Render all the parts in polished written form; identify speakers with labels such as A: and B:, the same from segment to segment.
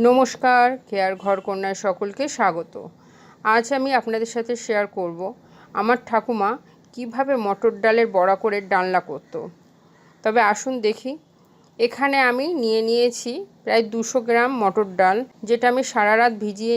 A: নমস্কার, কেয়ার ঘর কন্যায় সকলকে স্বাগত। আজ আমি আপনাদের সাথে শেয়ার করব আমার ঠাকুমা কিভাবে মটর ডালের বড়া করে ডালনা করত। তবে আসুন দেখি। এখানে আমি নিয়েছি প্রায় 200 গ্রাম মটর ডাল, যেটা আমি সারা রাত ভিজিয়ে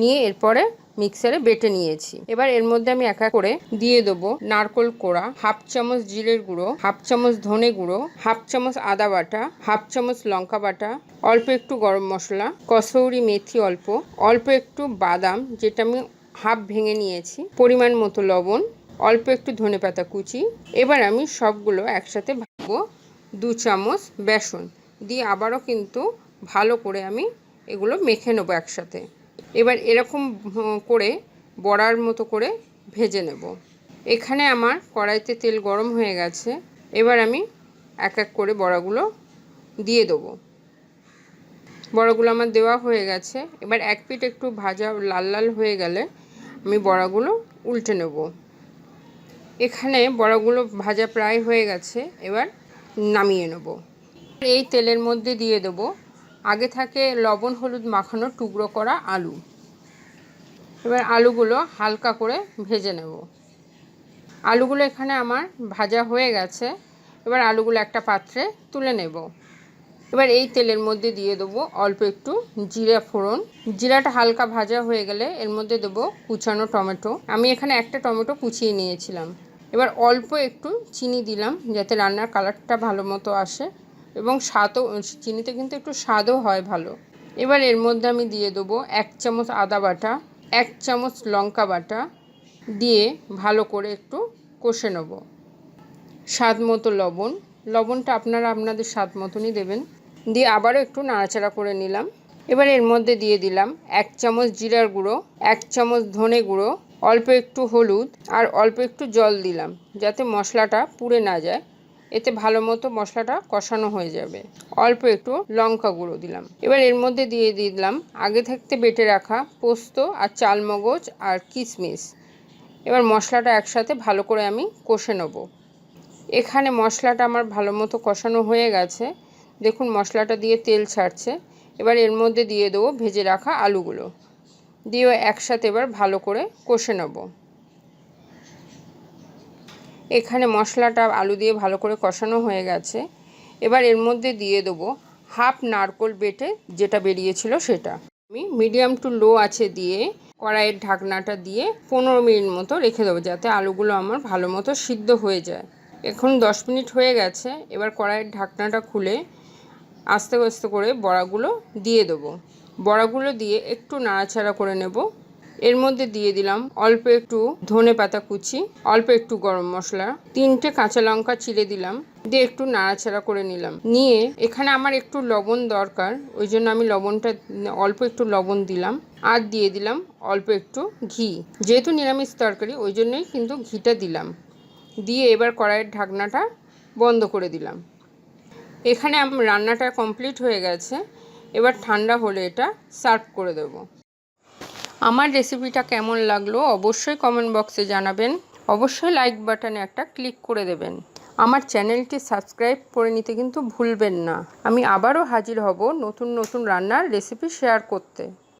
A: নিয়ে এরপরে মিক্সারে বেটে নিয়েছি। এবার এর মধ্যে আমি এক এক করে দিয়ে দেবো নারকোল কোড়া, হাফ চামচ জিরের গুঁড়ো, হাফ চামচ ধনে গুঁড়ো, হাফ চামচ আদা বাটা, হাফ চামচ লঙ্কা বাটা, অল্প একটু গরম মশলা, কসৌরি মেথি অল্প, অল্প একটু বাদাম যেটা আমি হাফ ভেঙে নিয়েছি, পরিমাণ মতো লবণ, অল্প একটু ধনেপাতা কুচি। এবার আমি সবগুলো একসাথে ভাজবো। 2 চামচ বেসন দিয়ে আবারও কিন্তু ভালো করে আমি এগুলো মেখে নেবো একসাথে। এবার এরকম করে বড়ার মতো করে ভেজে নেব। এখানে আমার কড়াইতে তেল গরম হয়ে গেছে। এবার আমি এক এক করে বড়াগুলো দিয়ে দেবো। বড়াগুলো আমার দেওয়া হয়ে গেছে। এবার এক পিঠ একটু ভাজা লাল লাল হয়ে গেলে আমি বড়াগুলো উল্টে নেব। এখানে বড়াগুলো ভাজা প্রায় হয়ে গেছে। এবার নামিয়ে নেব। এই তেলের মধ্যে দিয়ে দেব আগে থেকে লবণ হলুদ মাখানো টুকরো করা আলু। এবার আলুগুলো হালকা করে ভেজে নেব। আলুগুলো এখানে আমার ভাজা হয়ে গেছে। এবার আলুগুলো একটা পাত্রে তুলে নেব। এবার এই তেলের মধ্যে দিয়ে দেবো অল্প একটু জিরা ফোড়ন। জিরাটা হালকা ভাজা হয়ে গেলে এর মধ্যে দেবো কুচানো টমেটো। আমি এখানে একটা টমেটো কুচিয়ে নিয়েছিলাম। এবার অল্প একটু চিনি দিলাম যাতে রান্নার কালারটা ভালো মতো আসে এবং স্বাদও, চিনিতে কিন্তু একটু স্বাদও হয় ভালো। এবার এর মধ্যে আমি দিয়ে দেবো 1 চামচ আদা বাটা, 1 চামচ লঙ্কা বাটা দিয়ে ভালো করে একটু কষে নেব। স্বাদ মতো লবণ, লবণটা আপনারা আপনাদের স্বাদ মতনই দেবেন। দিয়ে আবারও একটু নাড়াচাড়া করে নিলাম। এবার এর মধ্যে দিয়ে দিলাম 1 চামচ জিরার গুঁড়ো, 1 চামচ ধনে গুঁড়ো, অল্প একটু হলুদ আর অল্প একটু জল দিলাম যাতে মশলাটা পুড়ে না যায়। এতে ভালো মতো মশলাটা কষানো হয়ে যাবে। অল্প একটু লঙ্কা গুঁড়ো দিলাম। এবার এর মধ্যে দিয়ে দিলাম আগে থাকতে বেটে রাখা পোস্ত আর চালমগজ আর কিশমিশ। এবার মশলাটা একসাথে ভালো করে আমি কষে নেব। এখানে মশলাটা আমার ভালো মতো কষানো হয়ে গেছে। দেখুন মশলাটা দিয়ে তেল ছাড়ছে। এবার এর মধ্যে দিয়ে দেবো ভেজে রাখা আলুগুলো, দিয়ে একসাথে এবার ভালো করে কষে নেব। এখানে মশলাটা আলু দিয়ে ভালো করে কষানো হয়ে গেছে। এবার এর মধ্যে দিয়ে দেবো হাফ নারকোল বেটে যেটা বেরিয়েছিল সেটা। আমি মিডিয়াম টু লো আছে দিয়ে কড়াইয়ের ঢাকনাটা দিয়ে 15 মিনিট মতো রেখে দেবো যাতে আলুগুলো আমার ভালো মতো সিদ্ধ হয়ে যায়। এখন 10 মিনিট হয়ে গেছে। এবার কড়াইয়ের ঢাকনাটা খুলে আস্তে আস্তে করে বড়াগুলো দিয়ে দেবো। বড়াগুলো দিয়ে একটু নাড়াচাড়া করে নেব। এর মধ্যে দিয়ে দিলাম অল্প একটু ধনেপাতা কুচি, অল্প একটু গরম মশলা, 3টে কাঁচা লঙ্কা চিড়ে দিলাম, দিয়ে একটু নাড়াচাড়া করে নিলাম। নিয়ে এখানে আমার একটু লবণ দরকার, ওই জন্য আমি অল্প একটু লবণ দিলাম আর দিয়ে দিলাম অল্প একটু ঘি। যেহেতু নিরামিষ তরকারি ওই জন্যই কিন্তু ঘিটা দিলাম। দিয়ে এবার কড়াইয়ের ঢাকনাটা বন্ধ করে দিলাম। এখানে রান্নাটা কমপ্লিট হয়ে গেছে। এবার ঠান্ডা হলে এটা সার্ভ করে দেব। আমার রেসিপিটা কেমন লাগলো অবশ্যই কমেন্ট বক্সে জানাবেন। অবশ্যই লাইক বাটনে একটা ক্লিক করে দেবেন। আমার চ্যানেলটি সাবস্ক্রাইব করে নিতে কিন্তু ভুলবেন না। আমি আবারও হাজির হব নতুন নতুন রান্নার রেসিপি শেয়ার করতে।